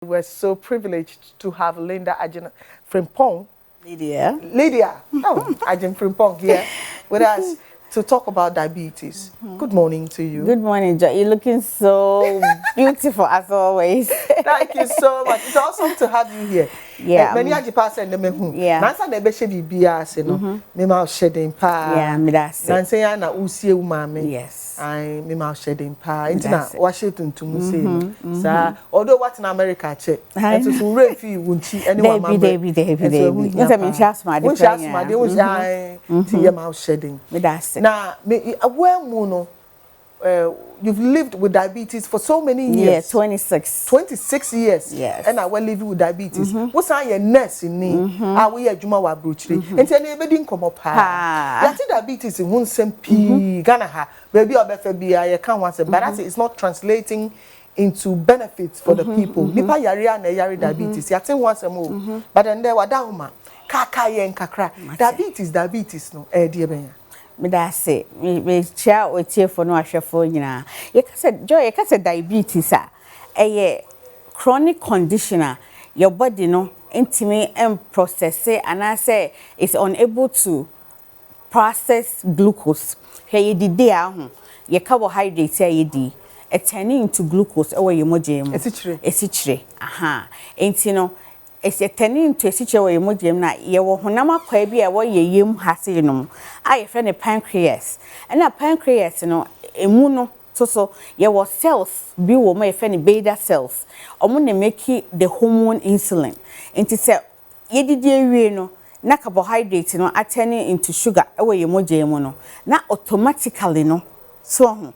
We're so privileged to have Lydia Agyei Frimpong. Lydia. Agyei Frimpong here with us to talk about diabetes. Good morning to you. Good morning, Jo. You're looking so beautiful as always. Thank you so much. It's awesome to have you here. Yeah. Many Agyei pass and them. Yeah. Nansa na be shebi bia se no. Me ma shedding pa. Yeah, me that's it. Nansa ya na usie umame. Yes. I me ma shedding pa. Intina wa shedding to say. Sa although what in America che. And to so rain fi wunchi anyone ma. David. You say me share smart. We share smart. They was to your mouth shedding. Me that's it. Now, where mono you've lived with diabetes for so many years. Yeah, 26. 26 years. Yes. And I will live with diabetes. What's your nurse in me? I will hear Juma wa bruchly. And tell anybody come up high. That diabetes in one SMP Ghana ha. Baby or befe I can't want to, but it's not translating into benefits for the people. Nipa yari and yari diabetes. Yatin once a more. But then there were down kaka yen kakra. Diabetes no dear benya. Me that's it. Me share with you for no ashare for you na. You can say Joy, you can say diabetes a chronic condition your body no intimate and process it and I say it's unable to process glucose. Here you did there your carbohydrates here you di turning into glucose or your mojam. It's chire. Aha. Ain't you know it's turning into a situation where you na ye wo honama kwa bi a wo ye yem hase no I friend the pancreas and that pancreas no emu no so ye wo cells bi wo ma friend beta cells omo na make the hormone insulin into say ye didi awie no na carbohydrate no turning into sugar e ye moja mu no na automatically no so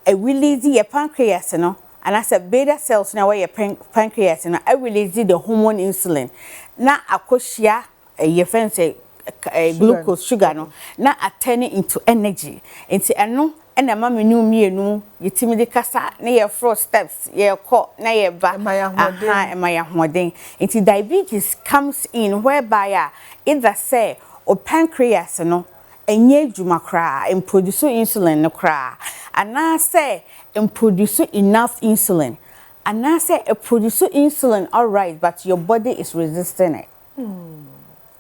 a release your pancreas no and I said beta cells now where your pancreas and I release the hormone insulin. Now akoshia your friend say glucose sugar no now turning into energy. Into ano and a mammy knew me no you timid kasa na your 4 steps your call na your back my holding. Into diabetes comes in whereby either say or pancreas no enye djuma kra and produce insulin no kra and I say and produce enough insulin and I say produce insulin all right but your body is resisting it.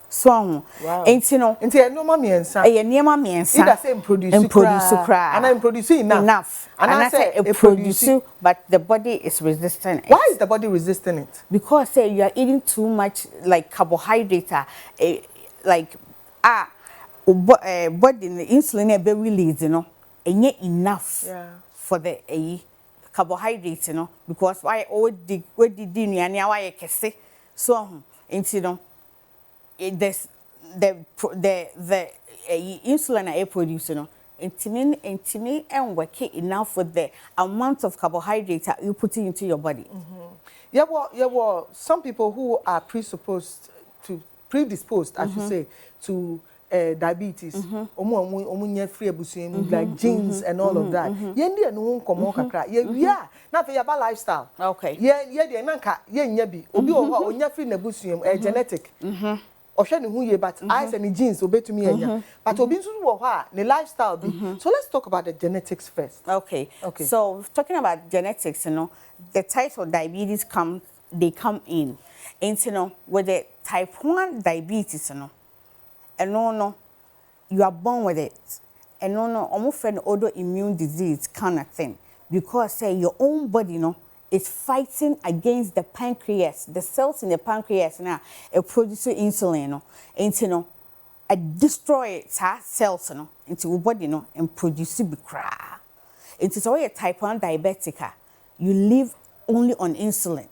So ain't you know into no mommy and son either say produce cra and I'm producing enough and I say produce but the body is resisting it. Why is the body resisting it? Because say you are eating too much like carbohydrate like body the insulin be released you know and enough for the carbohydrates you know because why all the what the dinner why kese so you know there's the insulin I produce you know intimate and working enough for the amount of carbohydrates you putting into your body. Yeah, well, some people who are predisposed, I should say, to diabetes, like genes and all of that. Yeah, no come kakra. Yeah, now for your lifestyle. Okay. Yeah, the nanka, nyabi. Obi o nya free nebusium genetic. Ohwe who ye but eyes and genes obey to me enya. But obi nso wo ho the lifestyle be. So let's talk about the genetics first. Okay. So talking about genetics, you know, the types of diabetes come in. And you know, with the type 1 diabetes, you know, and no, you are born with it. And no, almost an autoimmune disease kind of thing. Because say your own body, you know, is fighting against the pancreas. The cells in the pancreas now it produces insulin, you know, and you know, destroy cells, you know, into your body, you know, and produce it. It is always a type 1 diabetic. You live only on insulin.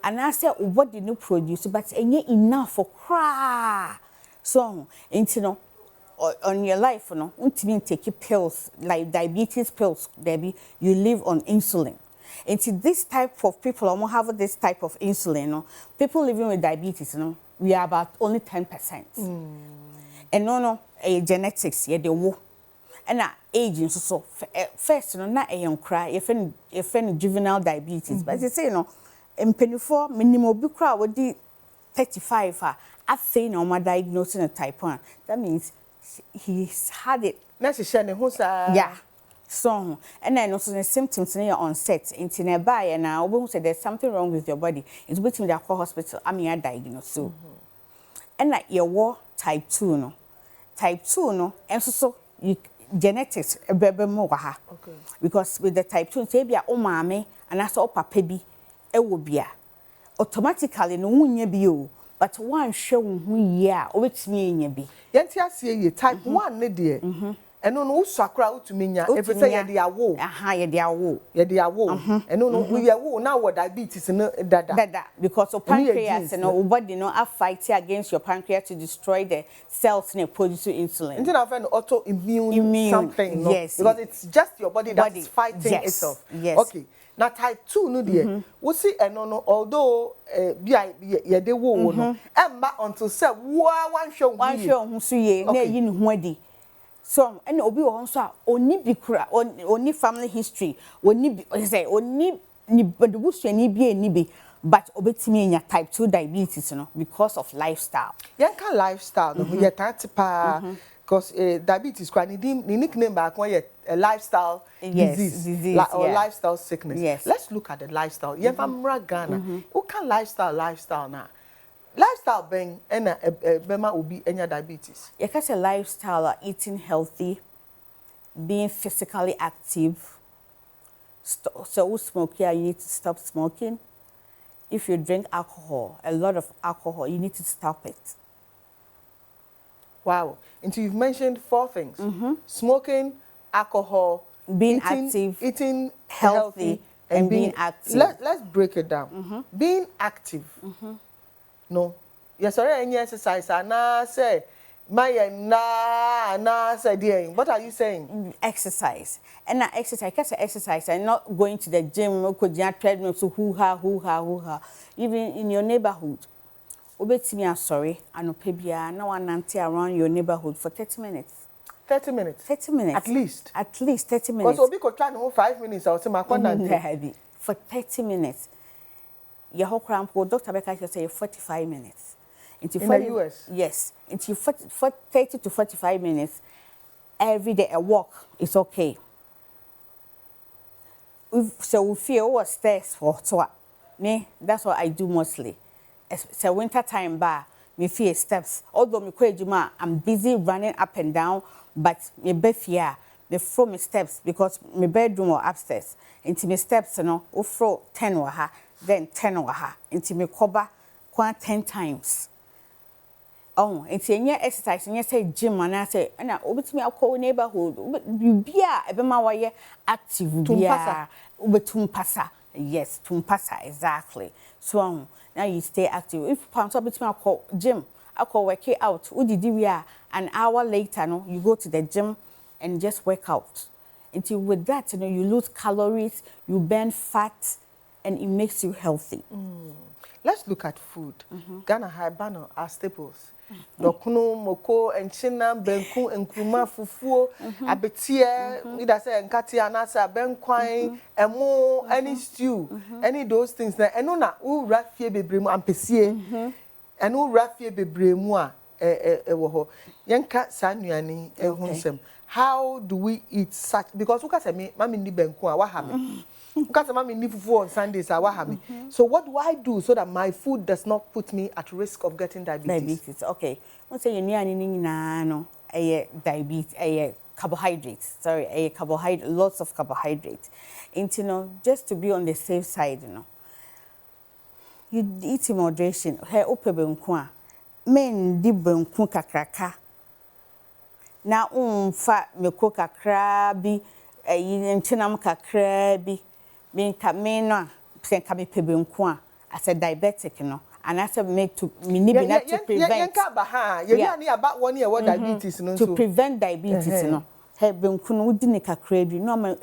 And I say what did you produce, but ain't enough for cry. So, you know, on your life, you know, you take pills like diabetes pills, Debbie, you live on insulin. And this type of people, have this type of insulin, you know, people living with diabetes, you know, we are about only 10%. And no, genetics, yeah, they wo. And aging, so first, you know, not a young cry, if any juvenile diabetes, but they say, you know, in 24, minimum be crowd would be 35. I think no more diagnosing a type 1. That means he's had it. Yeah. So, and then also the symptoms in your onset, into nearby, and now we say there's something wrong with your body. It's waiting the hospital. I mean, I diagnosed so. And like your war type 2, no. Type 2, no, and so you genetics a baby more. Okay. Because with the type 2, say be a mommy, and that's all papa be, it will be automatically no one be. But one show who ya which me be. Yantia see type 1 ne dear. And no sakra to minya if say ye dia wo. Aha ye dia wo. Ye dia wo. And no we ye wo now what diabetes no dada. Because of pancreas and our body no are fighting against your pancreas to destroy the cells and produce insulin. Until I find autoimmune something. Yes. Because it's just your body that's fighting itself. Yes. Okay. Now type 2 no dear. We see and no although ye de wo no. Emba until say one show who see na yin ho adi. So and obi wo so oni bi kura oni family history oni bi say oni ni bedubusu ni bi but obetimi nya type 2 diabetes no because of lifestyle. Yanka lifestyle no ye tatipa because diabetes kwa ni nickname back one ye a lifestyle disease or lifestyle sickness. Yes. Let's look at the lifestyle. Ye famra Ghana. Who can lifestyle now? Lifestyle bang and bema ubi enya diabetes. You can say lifestyle, eating healthy, being physically active. So smoking, you need to stop smoking. If you drink alcohol, a lot of alcohol, you need to stop it. Wow. And so you've mentioned 4 things. Smoking, alcohol, being eating healthy, and being active. Let's break it down. Being active. No. Yes, sorry, any exercise. And say, na say, dear. What are you saying? Exercise. And that exercise, I say exercise, and not going to the gym, could you treadmill to hoo ha. Even in your neighborhood. Obetimi I'm sorry, and opebia, no one nanti around your neighborhood for 30 minutes. 30 minutes. 30 minutes. At least. At least 30 minutes. Because Obi could try no 5 minutes. I was saying, my for 30 minutes. Your whole cramp, Dr. Becker say 45 minutes. In the US? Yes. Into 30 to 45 minutes every day. A walk is okay. So we feel what stairs for so me. That's what I do mostly. So winter time bar, me feel steps. Although me kwejuma, I'm busy running up and down, but me befia me throw me steps because my bedroom or upstairs. Into me steps, you know, we throw 10 or her, then 10 or her. Into me cover 10 times. Oh, it's in your exercise, and you say gym, and I say, and over to me, I'll call neighborhood. You be a my way active, tumpasa. Yes, tumpasa, exactly. So now you stay active. If pounds up between, I'll call gym, I'll call work it out. Who did we are an hour later? No, you go to the gym and just work out. Until with that, you know, you lose calories, you burn fat, and it makes you healthy. Let's look at food. Ghana Haibano are staples. Dokuno, moko, enchina, benku, enkruma, fufuo, abetie, either say enkati anasa, benkwine, emo, any stew, any those things. And no na u rafie bebremu ampesie, and u rafie bebremu woho. Yanka sanuani ehonsem. How do we eat such? Because uka say me, mami ni benku a wahame. Because mami ni fufu on Sundays a wahame. So what do I do so that my food does not put me at risk of getting diabetes? Okay. Once you na no, diabetes, carbohydrates. Sorry, carbohydrate, lots of carbohydrates. And you know, just to be on the safe side, you know. You eat in moderation. Hey, ope benku. Men di benku kakraka. Na fa meko kakra bi nchinam kakra bi binka me no senka me pebenku a as a diabetic no and as a make to me need not to prevent yanka ba ha you ni about 1 year what diabetes no to prevent diabetes no he benku no wodi ne kakra bi no ma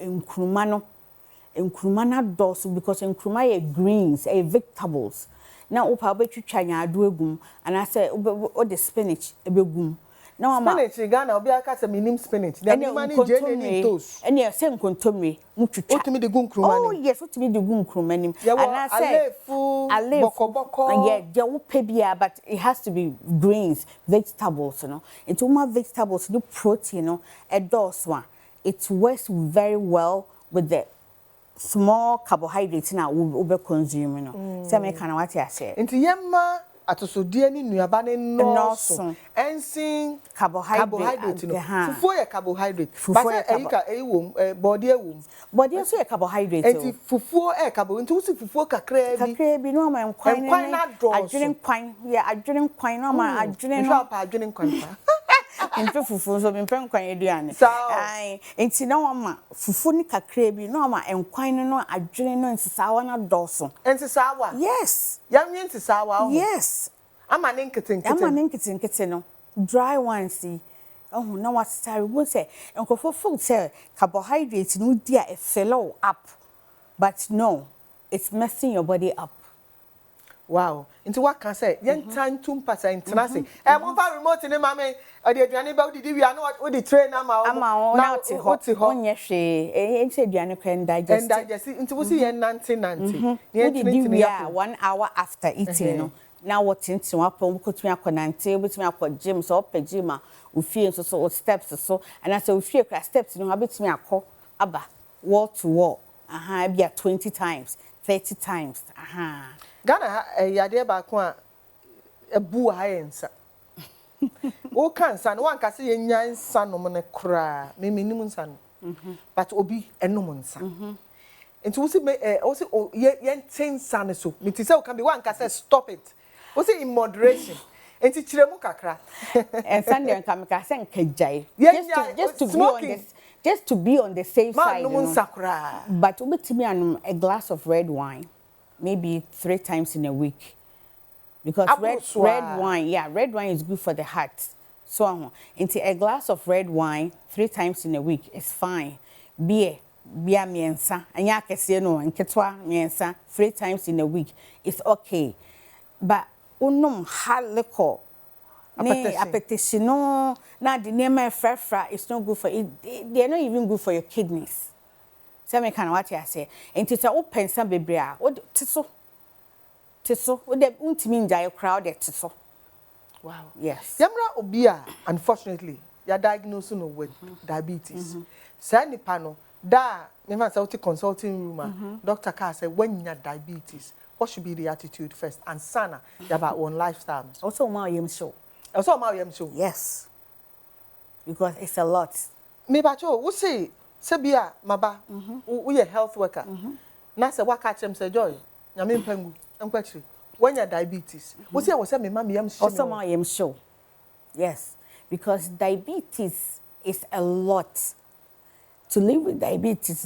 nkruma na dose because nkruma ye greens vegetables na opa betwitwa nya ado egum and as o the spinach ebegum. No, spinach Ghana obi aka say minim spinach. They mani jene ni toast. And you say nkontomre mutwitwa. Otimi de gu nkruma nim. Oh yes, otimi de gu nkruma nim. And I say boko. Yeah, there will pay bia but it has to be greens, vegetables, you know. Into more vegetables, do protein, you know, a dose one. it works very well with the small carbohydrates na we consume no. Say me kana what you say. Nti yemma atosodie ni nuaba ne no ensin carbohydrate no. Fufuo ye carbohydrate. But eyika eyiwom body ewom. Body so ye carbohydrate. Nti fufuo carbohydrate. Nti wusi fufuo kakra bi no ma nkwan na adwene nkwan. Yeah, adwene nkwan no ma adwene no. Pa adwene nkwan pa. Mpe fufu so mpe nkwan eduane ai enti na wama fufu ni kakra bi na wama nkwan no adwene no nsisawa na doso nsisawa yes yanwe nsisawa yes ama ne nkete no dry ones oh na what style we say nkofo food say carbohydrates no dia e fill up but no it's messing your body up. Wow. Into what can say? Yen time 2% international. Mo fa remote ni mama o de aduane ba odidi wi ano o de train ama o na ti ho onye hwe e aduane kan digest into wo see yen nanti yen odidi wi 1 hour after eating no na what into apon kotumi akonante obetumi akọ gym so op gym a ofie so steps so and as ofie kra steps no abetumi akọ aba wall to wall bia 20 times 30 times Ghana yade ba ko a ebu ha yensa o kan sa no wan ka se yenya nsa no ne kra me nim nsa no but obi enom nsa enti wo se wo se yen tensa ne so me ti se o kan be wan ka se stop it wo se in moderation enti kiremu kakra and Sunday kan ka se nkajai just to be on the safe side but obetimi anum a glass of red wine maybe 3 times in a week because red wine is good for the heart so into a glass of red wine 3 times in a week is fine beer miensa anya kese no nketwa miensa 3 times in a week is okay but unum haliko appetition no na the name frafra is not good for it they are not even good for your kidneys. Say me kan what you say enti say wo pensa bebre a wo tiso wo de untimi njai crowd tiso. Wow. Yes. Yamra obia unfortunately you diagnosed with diabetes. Say nipa no da me man say we consulting room doctor ka say when you diabetes what should be the attitude first and sana about one lifestyle. Also ma yem show. Yes. Because it's a lot. Me ba cho wo say Sebia maba we a health worker na se waka chem se joy nyame mpangu enkwachiri when you diabetes we say me mama yam also ma yam show yes because diabetes is a lot to live with diabetes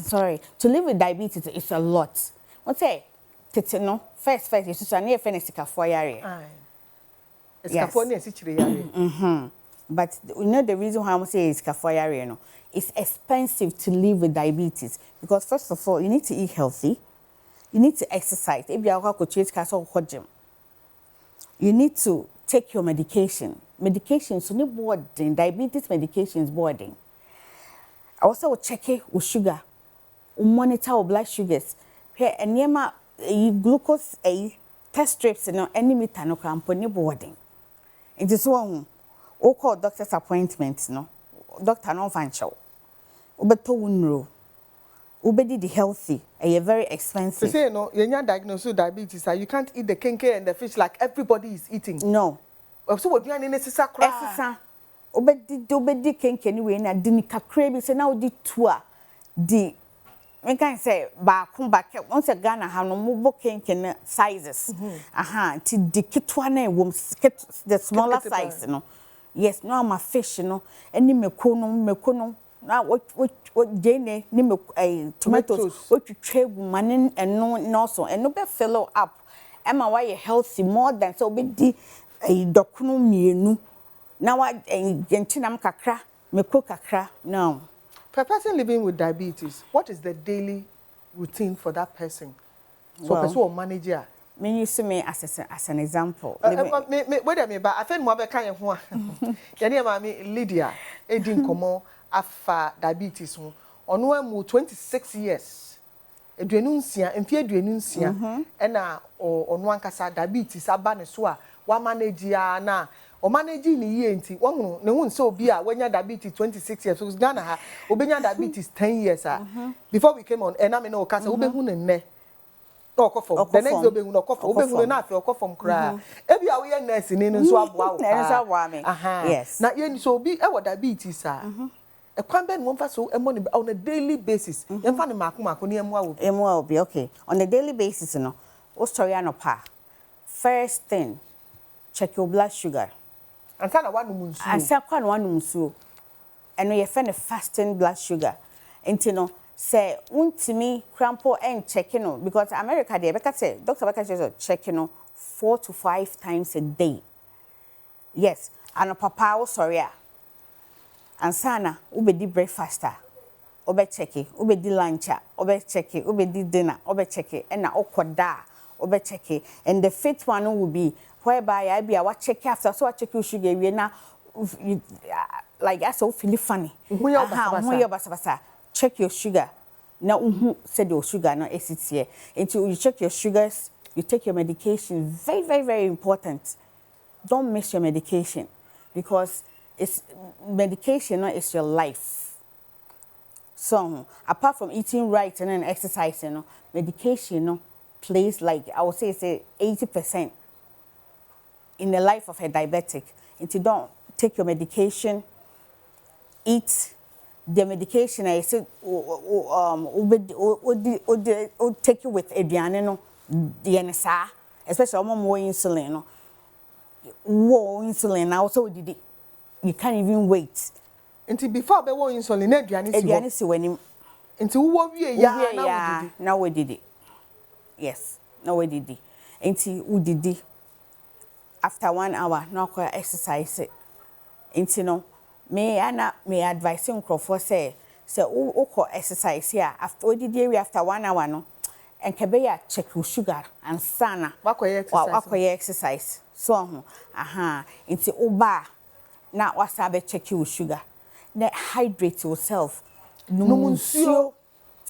is a lot what say tete no first is so na e fe na sikafo yare sikafo na sichire yare but you know the reason why I'm saying is kafoyare no it's expensive to live with diabetes because first of all you need to eat healthy, you need to exercise, if you are gym, you need to take your medications so no boarding diabetes medications boarding also check it with sugar, monitor your blood sugars here and yema glucose test strips no any meter no company boarding it is one o call doctor's appointments no doctor no fancho obeto unro obedi the healthy very expensive. Say no you diagnosed with diabetes you can't eat the kenke and the fish like everybody is eating. No so what you need is sakra obedi kenke ni we na dini kakra bi say na odi tu a di we can say ba once a Ghana ha no mo kenke sizes ti di kitwa na the smaller size no. Yes, no, I'm a fish, you know. Any mekono. Now, what Jane, tomatoes, what you trade money and no so, and no be follow up. Am I why healthy more than so be the a dokuno mienu. Now, I gentinam kakra, meko kakra. No. For a person living with diabetes, what is the daily routine for that person? So, person or manager. Me use me as an example. Wait a minute, but I think more kind of one. Your name, Lydia Agyei Frimpong, afa diabetes. On 26 years. eduenunsia mfie eduenunsia na ono ankasa diabetes aba ne so a wa manage ya na o manage ni ye nti wo ne hu nse obi a wanya diabetes 26 years so Ghana ha obenya diabetes 10 years before we came on na me no kasa obehu ne nne okofom the next obehu no obehu na afi okofom kra ebi a wo ye nurse ni nso aboa wo yes na ye so obi e wo diabetes a a kwambe no mfa so money on a daily basis yemfa ne mako ne emu obi okay on a daily basis no o story anopa first thing check your blood sugar ansa na wanum nsuo ansa kwa na wanum nsuo eno ye fe ne fasting blood sugar enti no say untimi crampo and check no because America dey beka say doctor beka say check no 4 to 5 times a day yes anopa pa o sorry ansana ubedi breakfast obe check it ubedi lunch obe check it ubedi dinner obe check it and na okoda obe check it and the fifth one will be whereby I be a check after so I check your sugar we na like I so feel funny basa check your sugar na said your sugar no is here until you check your sugars you take your medication very very very important don't miss your medication because it's medication no is your life so apart from eating right and then exercising no medication no plays like I would say 80% in the life of a diabetic and you don't take your medication eat the medication I said take you with aduane no the NSA especially more insulin no insulin now so did it you can't even wait until before be wo insulin na aduane si wanim until wo wie ya na we did it yes na we did it until we did it after 1 hour no go exercise until no me advise nkrofo say o exercise here after we did it after 1 hour no enke ya check your sugar and sana wakoye exercise so until oba na wasabe check your sugar then hydrate yourself numunsuo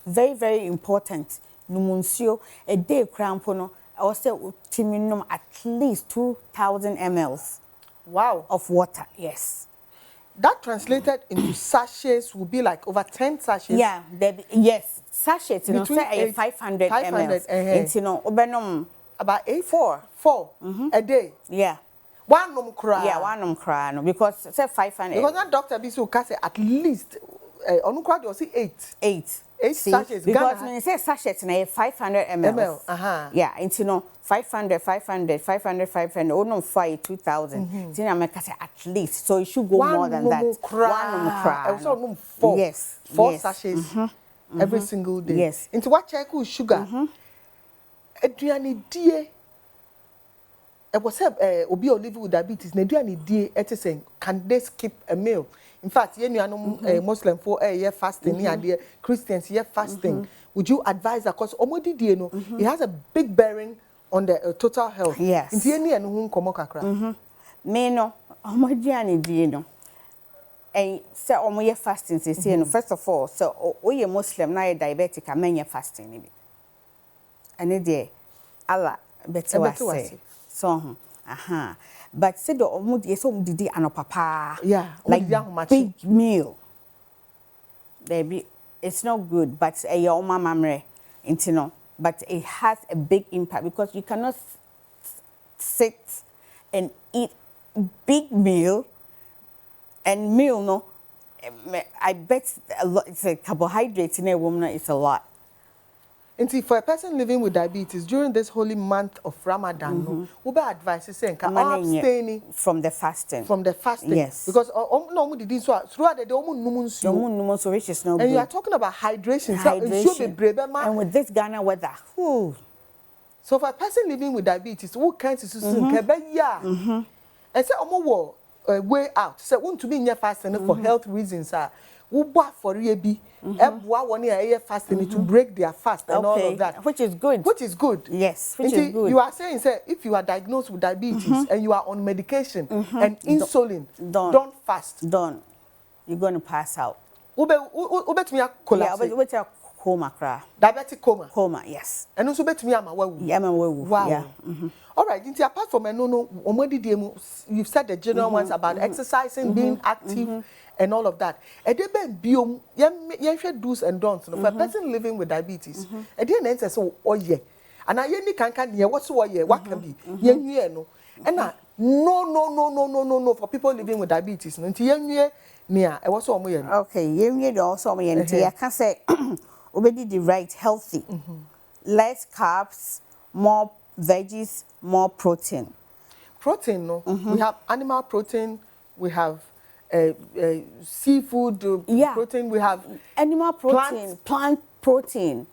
very very important numunsuo a day crampo no I was say timinum at least 2000 ml wow of water yes that translated into sachets would be like over 10 sachets yeah yes sachets you know say 500 ml you know obenom about 4 a day yeah one num cry yeah one num cry no because say 500 because that doctor be so say at least on cry you see 8 sachets because when you say sachets na 500 ml yeah you know 500 oh no 2000 then I make say at least so you should go more than that one cry also num 4 yes 4 sachets every single day yes into what check sugar aduane die e was obi live with diabetes na aduane die say can they skip a meal in fact you know Muslim for fasting here Christians here fasting would you advise that cause omodi die no it has a big bearing on the total health yes nti eni enu hu nkomo kakra me no omodi ane die no say omoye fasting say no first of all so oye Muslim na diabetic amenya fasting ni bi ane die Allah better was so but say the omudi so omudi anopapa yeah like big meal there be it's not good but your mama mamre intino but it has a big impact because you cannot sit and eat big meal and meal no I bet a lot it's a carbohydrates in a woman it's a lot. And for a person living with diabetes during this holy month of Ramadan, no, we be advised saying abstaining from the fasting. Yes. Because no did so throughout the day numunsu which is no good. And you are talking about hydration. And with this Ghana weather. Whew. So for a person living with diabetes, who can't and say way out. Say want to be in your fasting for health reasons Uba for yebi, ebwa one year fasting to break their fast and all of that, which is good. Yes, which is good. You are saying, say, if you are diagnosed with diabetes and you are on medication and insulin, don't fast. Don't. You're going to pass out. Ube to me collapse. Yeah, coma cra. Diabetic coma. Coma, yes. And also betumi ama wawu. Yeah, ama wawu. Wow. Yeah. All right, Inti, apart from you've said the general ones about exercising, being active, and all of that. And they ben biom yen do's and don'ts. For a person living with diabetes, and then answer so oh yeah. And I any can what's what can be yen no. And no for people living with diabetes. Unti yen near I was so okay, yen also me and I can say already the right healthy. Less carbs, more veggies, more protein. Protein, no. We have animal protein, we have seafood protein, we have animal protein, plant protein,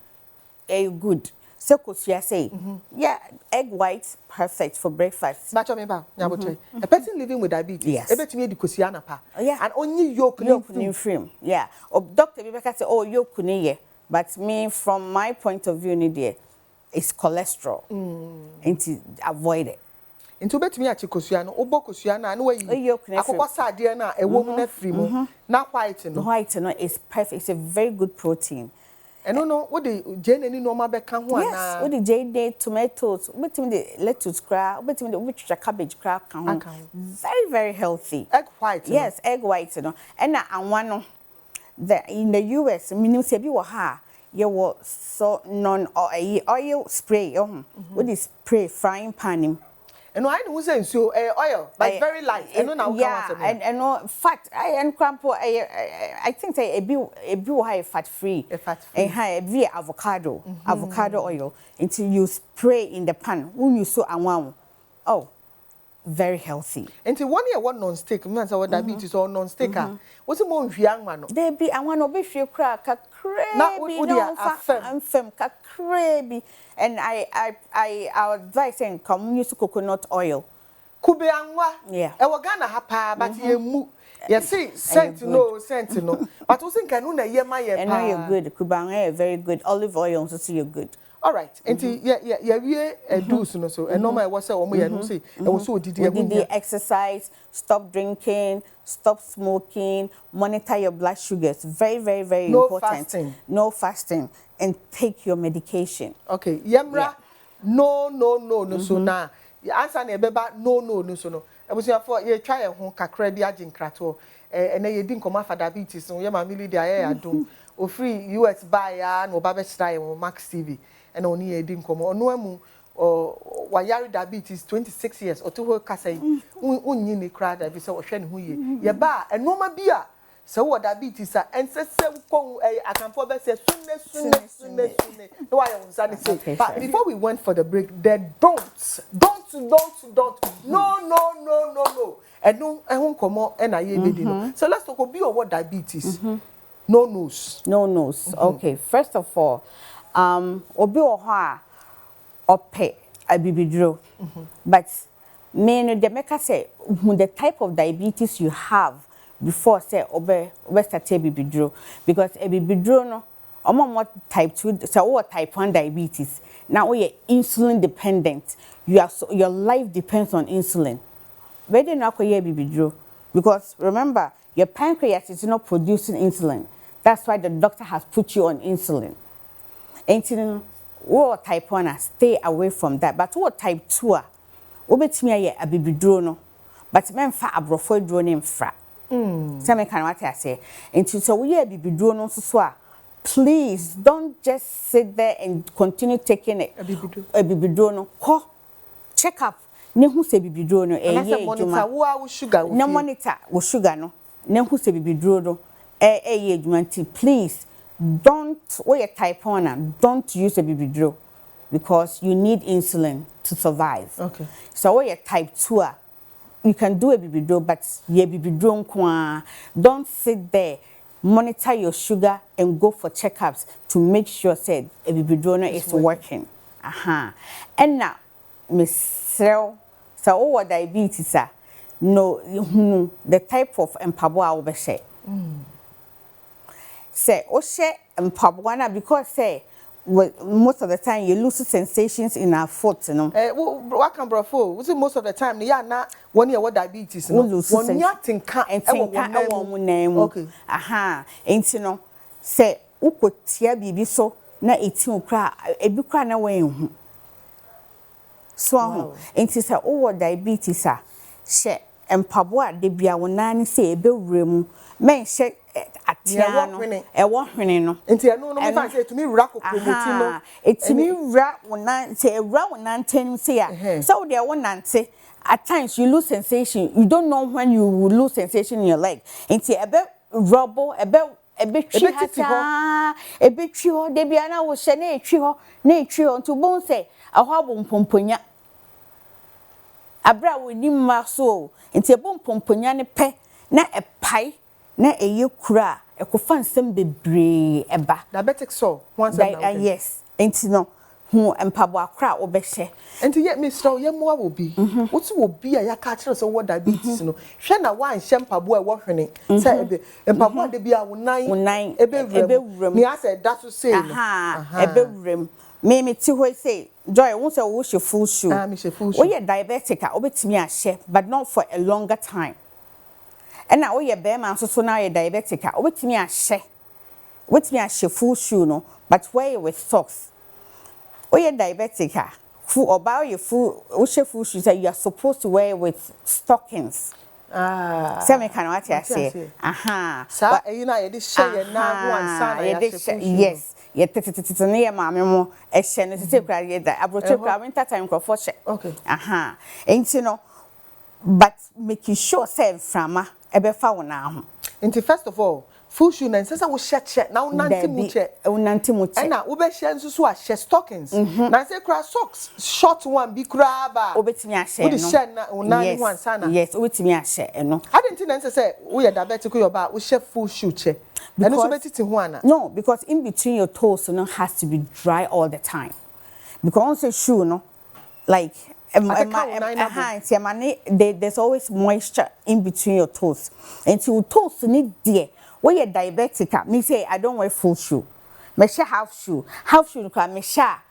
good. So, could say, yeah, egg whites perfect for breakfast. But a person living with diabetes, yes, and only yolk in film, yeah. Or Dr. Rebecca say, oh, yolk but me, from my point of view, it's cholesterol, and to avoid it. Into bet me at Chikosiano, Obokosiana, and way Akokosadiana, a woman free, not white and white, it's perfect. It's a very good protein. And no, what the Jane and normal back yes, what the jade tomatoes, what the lettuce crab, what the which cabbage crab can very, very healthy. Egg white, yes, egg white, and one in the US, minimum say you ha. You will so non oil spray, what is spray frying pan. And I know so oil, but it's very light. And no, yeah, and no fat. And crampo. I think say a be high fat free. And high be avocado oil until you spray in the pan. When you so and oh, very healthy. Until 1 year one non-stick, means our diabetes or non-stick. What's the more young man? There be and one of you crack a crabby no fem crabby. And I advise and come use coconut oil. Kube anwa. Yeah. E wagana hapa but ye mu. You see sentinel. But we think anu na ye ma ye pa. And you're good. Kube anwa very good. Olive oil also see you're good. All right. Enti we do so. And normal was say omo ye no say. E was so didi exercise, stop drinking, stop smoking, monitor your blood sugars. Very, very, very important. No fasting. And take your medication. Okay. Yemra, no. So now, the answer ne beba no. So no. I was here for you try a home kakra bi agin krato. And then you didn't come for diabetes. So you mamili dia ya do. O free US buy ya no babe try Max TV. And only you didn't come. No emu wayari diabetes 26 years. Or to her kasa unyi ni kra diabetes. So hwe ne hu ye. Ye ba enoma bia. So what diabetes and say I can for say soon. No, I understand it. But before we went for the break, don't. No. And no, I won't come on and I so let's talk about what diabetes. No nose. Okay, first of all, obi oha ope abibidro. But me the make say the type of diabetes you have before say obe start bibidro, because a bibidro no omo type 2 so what type 1 diabetes now we are insulin dependent. Your life depends on insulin. Where do not bibidro? Because remember your pancreas is not producing insulin. That's why the doctor has put you on insulin. And what type 1 stay away from that. But what type 2 obetimi a bibidro no, but men fa abrofo dro ne mfra. Some can what I say. And so we are bibidro no so please don't just sit there and continue taking it. A bibidro no. Ko check up. Ne hu se bibidro no monitor wo sugar. No monitor wo sugar no. Ne hu se bibidro no please don't we type 1 don't use a bibidro because you need insulin to survive. Okay. So we type 2 you can do a bibidro, but ye bibidro nkwa. Don't sit there, monitor your sugar and go for checkups to make sure said a bibidro is working. And now Miss so diabetes no the type of empabo I will say. Say oshe empabo because say most of the time you lose sensations in our foot, you know. What can brofo? Was it most of the time? Yeah, na 1 year what diabetes? No, lose one yatin can and name. Okay. And you know, say ukotia bibi so na eti ukra ebi kra na wan so enti say o diabetes a hye empabo a de bia wonani say ebewremu men hye atia no e wo hwene no enti eno no me fa say to me wura kokromoti no etimi wura wonan say wura wonan tanim say a so de wonante at times you lose sensation you don't know when you will lose sensation in your leg enti ebe rubble ebe twi hata ebe twi ho de bia na wo hye na etwi ho nto bon say aho abompomponya abra woni ma so enti ebompomponya ne pe na epai na eye kura ekofa nsem bebre eba diabetic so once and yes enti no hu empabo akra obehye enti ye me so ye mo obi wotu obi a yaka kire so what diabetes no hwe na wan hye empabo e wo hwene say ebe empabo de bia wonan ebewrem me ase that to say no ebewrem me ti ho say joy won say wo hye full shoe me hye full shoe wo ye diabetic a obetimi a hye but not for a longer time and now we be man so now you diabetic a obetimi a hye full shoe no but wear with socks we diabetic a full oba you full we full shoes you are supposed to wear with stockings say me can what you say sa you know you dey share your na ho ansa na ya yes ye tete na ye maame mo e hye no tete kra ye da abroche kra winter time kro for hye okay enti no but making sure say frama ebe fa wona ho enti first of all full shoe na sesa wo hye na unanti mu che na wo be hye nsusu a hye stockings na say kra socks short one bi kra ba obetimi a hye no wo di hye na unani ho ansa na yes obetimi a hye no adenti na say wo ye diabetic yo ba wo hye full shoe che and so betiti ho ana no because in between your toes no has to be dry all the time because say shoe no like there's always moisture in between your toes and your toes need there when you're diabetic me say I don't wear full shoe me share half shoe because me share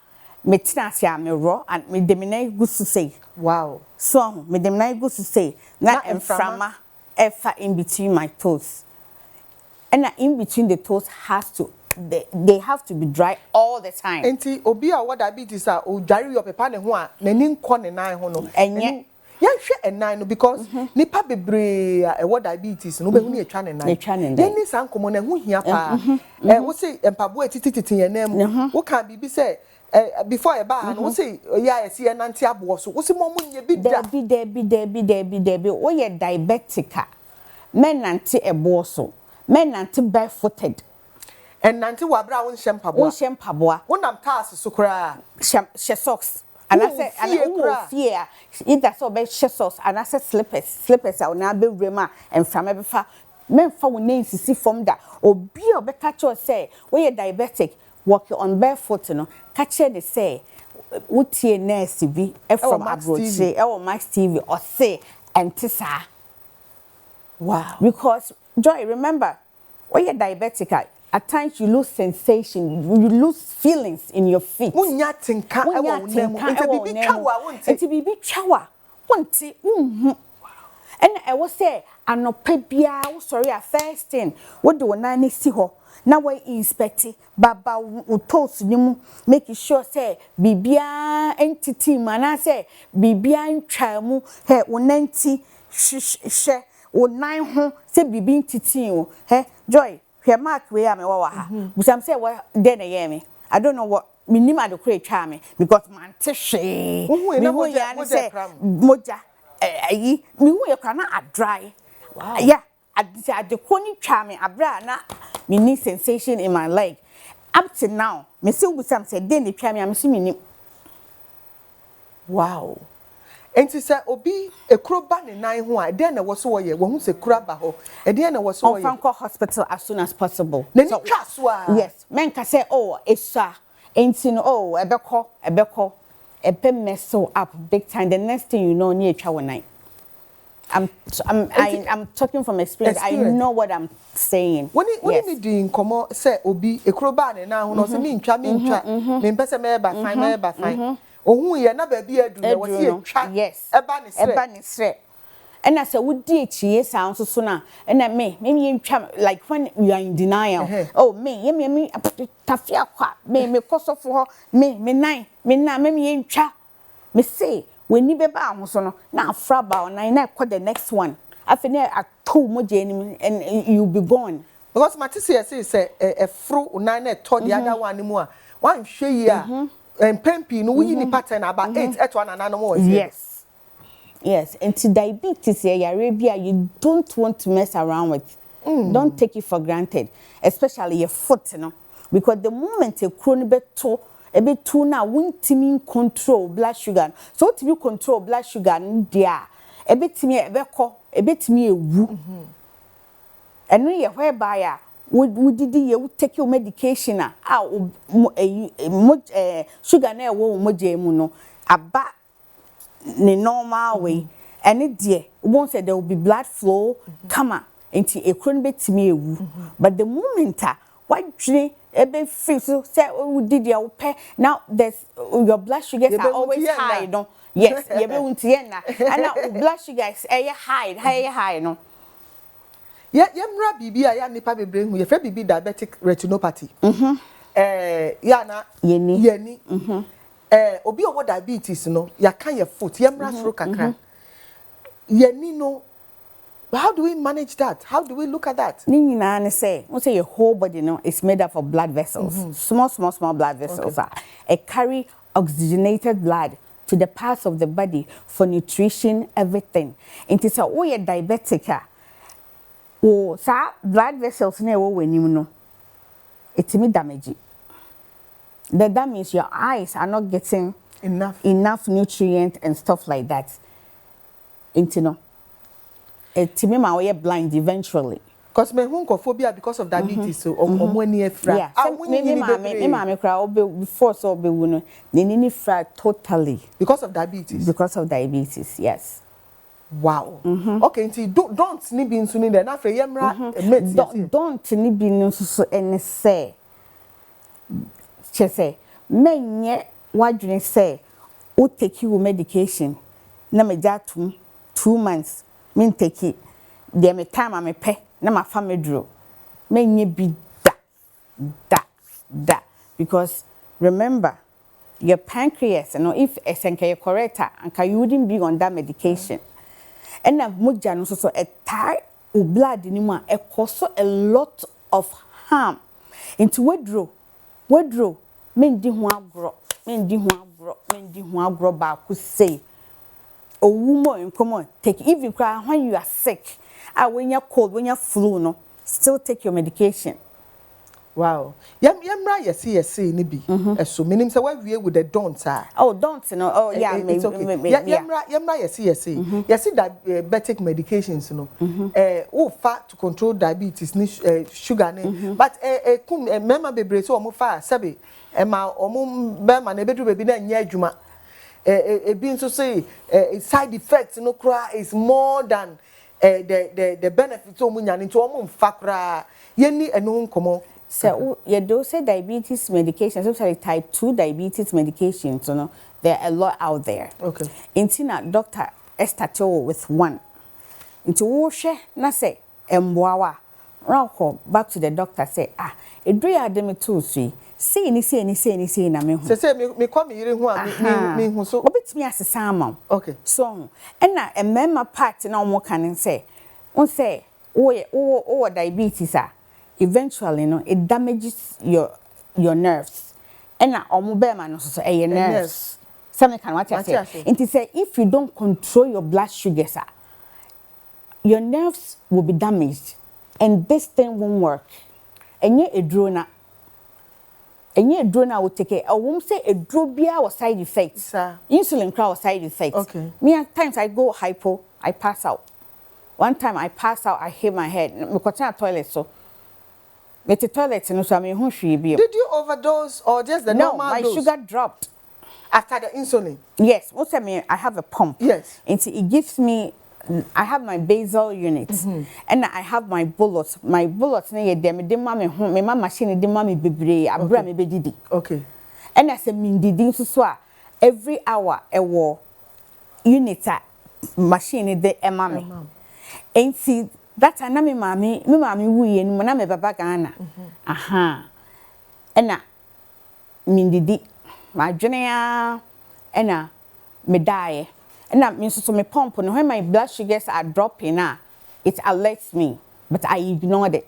me tina me raw and me demina good to say wow so me demina good to say na emframa ever in between my toes and in between the toes has to they have to be dry all the time. Enti obi a what diabetes a o dware your papa ne ho a nani nko ne nan ho no. Enye ya hwe enan no because nipa bebre a what diabetes no be hu ne etwa ne nan. Ye ni san komo na hu hia pa. Wo say empabo atititi ye nan mu. Wo kan bibi say before e ba no wo say ya esi ye nante abo so. Wo say mo nye bi da. Debi wo ye diabetic a men nante ebo so. Men nante barefooted. And nanti wabra won mpaboa wonam cars so kra she socks and I say and fear either so be she socks and I say slippers I na be rema and from ebefa men fa won nsisi from that obi obe catch us say we are diabetic walk on barefoot no catch they say wotie nurse bi from abroad say Max TV or say entisa wow because joy remember we are diabetic at times you lose sensation, you lose feelings in your feet. Munya tinka ewo nemu. Enti bibi chawa. Wonti And I was say anope bia wo sorry a first thing. Wo do na ni si ho. Na we inspect baba wo toes ni mu make sure say bibia entity mana say bibia ntwa mu he wo nanti hye wo nan ho say bibi entity o he joy mark we am ha busam say what then me I don't know what minima the create twa me because man te hwe me hu ya say moja ayi me hu ya kwa na dry wow yeah at the koni twa me abra na me need sensation in my leg up to now me say busam say then the twa me am see me wow enti say obi ekroba ne nan ho a den na wo so ye wo hu se kuraba ho e den na wo so ye Frankel hospital as soon as possible na ni twa so a yes men ka say oh esua enti no oh ebeko epe mess up big time the next thing you know ni etwa wo nan I'm talking from experience. I know what I'm saying. When you doing come say obi ekroba ne nan ho no say me ntwa me mpese me ba fine ohun ye na ba bi adu na wo se etwa yes eba ni sre And I said, would DHE sounds so sooner? And I me like when you are in denial. Oh, me, tafia kwa, me, cost of for me, nine, me, cha. Me say, when you be bound, so now fraba, and I call the next one. I think I told Mojani and you'll be gone. Because Matisia says a fruit, nine, told the other one more. One share, and Pempi, no, we need pattern about 8 at one and animal. Yes. Yes, and to diabetes here, Arabia, you don't want to mess around with. Don't take it for granted, especially your foot, you know, because the moment you chronic a bit too now, won't mean control blood sugar. So to you control blood sugar, dear, a bit to me a beco, a bit to me a woo. And we are whereby would you take your medication out sugar near wo mojemuno about the normal way. And it dear won't say there will be blood flow come on into a chronic to me but the moment what dream ebe feel so say we did your pay now there's your blood sugars are always high no yes you be untiena and now blood sugars high no yemra bibi aya nipa bebre hu ye fe bibi diabetic retinopathy ya na yeni obi owo diabetes no ya kan your foot yemra soro kakra yeni no. How do we manage that? How do we look at that? Nina say, we say your whole body no is made up of blood vessels. Small blood vessels carry oxygenated blood to the parts of the body for nutrition, everything. It is a you're diabetic. Oh, sa blood vessels ne wo wani mu no. It me damage. That means your eyes are not getting enough nutrient and stuff like that. Into no. To me, my blind eventually. Because my phobia because of diabetes, so omweni efra. Yeah, me cry before so be wuno. Nini fra totally because of diabetes. Because of diabetes, yes. Wow. Okay, until don't ni bi insuni there. Na fe yemra don't ni bi nso ene say. Che say menye wadwene say o take you medication na me jatum 2 months. Me take it. There me time I me pay. Na my family draw. Me nye be that. Because remember, your pancreas, you know, if SNK correct, and you wouldn't be on that medication. And na moja no so a tie o blood ni mu a cause a lot of harm. Into wedro. Me ndi ho agro ba ku say. A woman, come on, take even cry when you are sick. When you're cold, when you're flu, no, still take your medication. Wow. Yemra yesi ni bi. So meaning say we with the don't Oh, don't no. Oh yeah, maybe. Yemra yesi. Yesi diabetic medications no. Oh fat to control diabetes ni sugar ni. But kum mema bebre so omo fa sabe. Ma omo be ma na bedu bebi na nya adwuma. Being to say side effects no cry is more than the benefits of munya into fakra yeni eno nkomo. So you do say diabetes medications, especially type 2 diabetes medications, you know, there are a lot out there. Okay. Intina doctor estato with one. Into woshe na say emboawa. Ranko back to the doctor say edre ademi too sweet. Say ni na me hu. Say me come yire hu a me hu so. Obit me asesa am. Okay. So and na a member part na omo kan say. On say o diabetes eventually no it damages your nerves. And na omo be ma no so your nerves. Some can what I say. It say if you don't control your blood sugars your nerves will be damaged and this thing won't work. And ye a drone and you drone will take it. I won't say a drobia or side effects. Insulin crowd side effects. Okay. Me at times I go hypo, I pass out. One time I pass out, I hit my head. Me continue toilet so. But the toilet no so I mean who should be. Did you overdose or just the normal dose? No, my sugar dropped. After the insulin? Yes. What I mean I have a pump. Yes. And it gives me I have my basal unit and I have my bullets. My bullets na ye dem de ma me ho me ma machine de ma me bebre abra me bedidi. Okay. And as a mindidi so every hour e wo unit machine de emame. Enti that na me mami wuye no na me baba Ghana. Aha. Ena mindidi madwene ya ena me die. Ena me so me pump no when my blood sugars are dropping it alerts me, but I ignored it.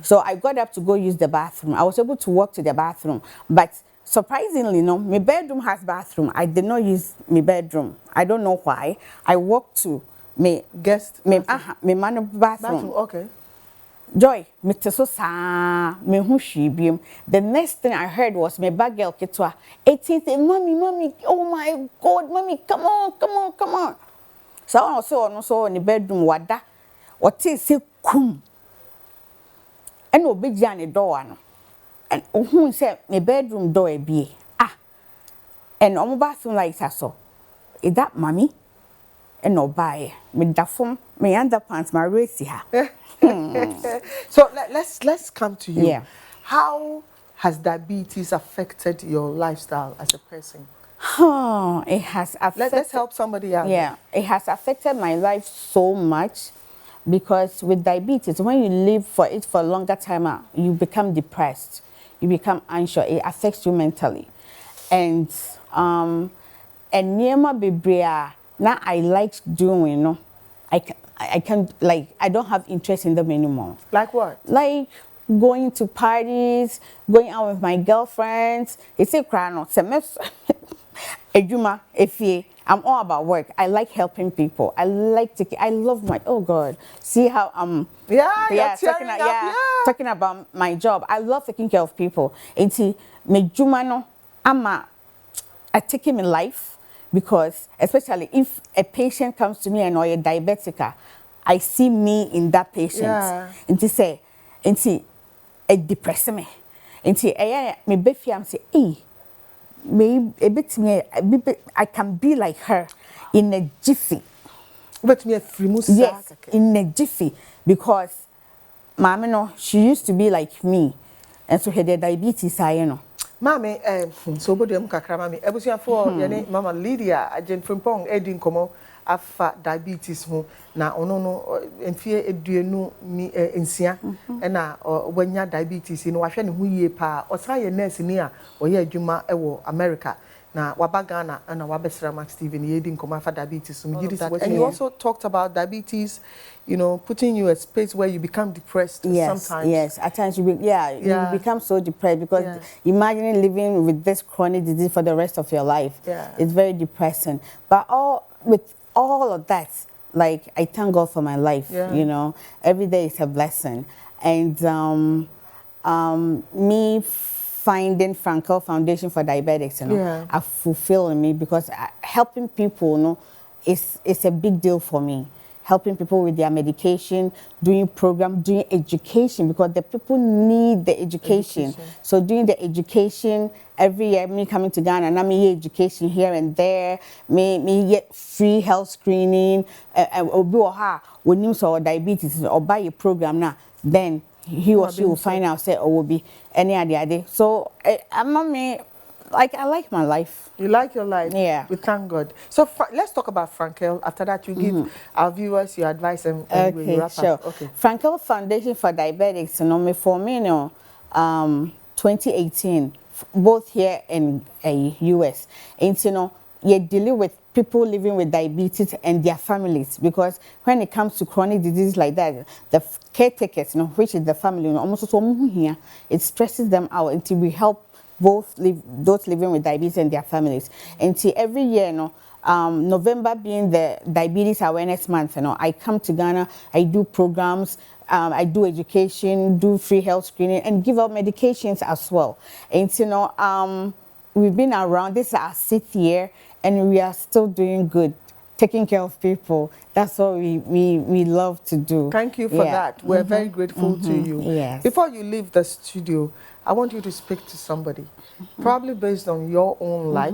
So I got up to go use the bathroom. I was able to walk to the bathroom, but surprisingly, no, my bedroom has bathroom. I did not use my bedroom. I don't know why. I walked to me guest me man bathroom. Okay. Joy, me teso sa me hu hwibiem. The next thing I heard was my bag girl ketwa. 18th, mommy, oh my God, mommy, come on. So I was so in the bedroom wada. What is it kum? And obeji an door no. And who said my bedroom door be? And on my bathroom lights I saw. Is that mommy? And no buy me da form me underpants my race here. So let's come to you. Yeah. How has diabetes affected your lifestyle as a person? Oh, it has affected. Let's help somebody out. Yeah, it has affected my life so much because with diabetes, when you live for it for a longer time, you become depressed, you become anxious. It affects you mentally, and Niema Bibria. Now I like doing, you know, I can like I don't have interest in them anymore. Like what? Like going to parties, going out with my girlfriends. It's a crown. Ejuma, Efie, I'm all about work. I like helping people. I love my, oh God. See how talking about my job. I love taking care of people. Enti me juma no ama I taking my life because especially if a patient comes to me and or a diabetic, I see me in that patient. Yeah. Enti it depresses me. Enti me befi am say, hey. Maybe a bit me, I can be like her in a jiffy. But me a yes, in a jiffy because Mama no, she used to be like me, and so had the diabetes. I know. Mama, so good dem kakra mama. Ebusia for yene Mama Lydia Agyei Frimpong edin komo afa diabetes ho na ono no enfie eduenu ni ensia na wanya diabetes no wahwe ne ho yie pa osa ye nurse ni a oye adwuma ewo America na waba Ghana na wabesra Max TV ni edin komo afa diabetes and you also talked about diabetes, you know, putting you a space where you become depressed sometimes. Yes, at times you become so depressed because imagine living with this chronic disease for the rest of your life. It's very depressing. But with all of that, like I thank God for my life. You know, every day is a blessing. And me finding Frankel Foundation for Diabetics, you know, are fulfilling me because helping people, you know, is a big deal for me. Helping people with their medication, doing program, doing education because the people need the education. So doing the education every year, me coming to Ghana, and I me education here and there, me get free health screening, when you saw diabetes or buy a program now, then he or she will find out say will be any idea. So like I like my life. You like your life? Yeah. We thank God. So let's talk about Frankel. After that, you give our viewers your advice and we wrap up. Okay. Frankel Foundation for Diabetics, you know, me for me, you know, 2018, both here in US. And you know, you deal with people living with diabetes and their families because when it comes to chronic disease like that, the caretakers, you know, which is the family, you know, almost so here, it stresses them out until we help those living with diabetes and their families. And see, every year, you know, November being the Diabetes Awareness Month, you know, I come to Ghana, I do programs, I do education, do free health screening, and give out medications as well. And you know, we've been around. This is our 6th year, and we are still doing good, taking care of people. That's what we love to do. Thank you for that. We're very grateful to you. Yes. Before you leave the studio, I want you to speak to somebody, probably based on your own life,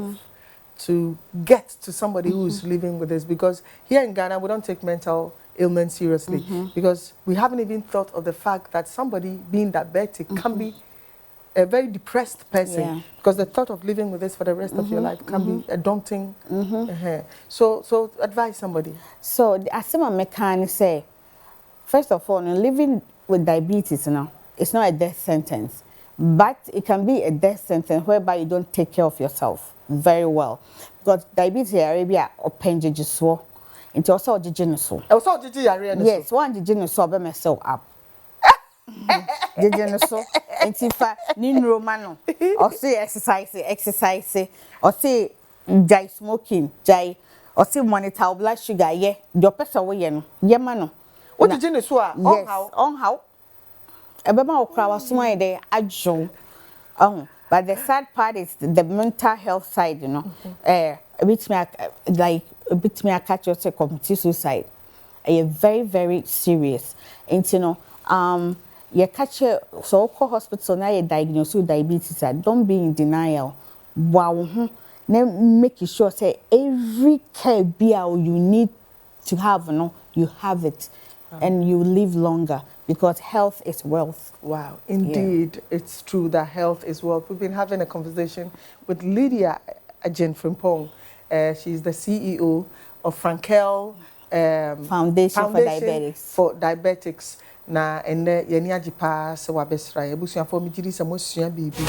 to get to somebody who is living with this. Because here in Ghana, we don't take mental ailment seriously because we haven't even thought of the fact that somebody being diabetic can be a very depressed person because the thought of living with this for the rest of your life can be a daunting. So advise somebody. So the asema mechanic say, first of all, living with diabetes now, it's not a death sentence, but it can be a death sentence whereby you don't take care of yourself very well. Because diabetes Arabia or penjijiswo into also digeneso. Also digeneso. Yes, one digeneso be myself up. Digeneso into fa ni romano or say exercise or say jai smoking jai or say monitor blood sugar yeah your person we no ye mano. What digeneso on how ebema okra wasoma dey adwo but the sad part is the mental health side, you know. A bit me catch yourself committing suicide. Very, very serious. And you know, you catch so call hospital now you diagnose with diabetes. Don't be in denial. Wow. Then make sure say every care you need to have, you know, you have it, and you live longer. Because health is wealth. Wow, indeed, it's true that health is wealth. We've been having a conversation with Lydia Agyei Frimpong. She's the CEO of Frankel Foundation for Diabetics. Na ene yeni ajipa se wabesra ebusuafo mi jiri se mo sua bibi.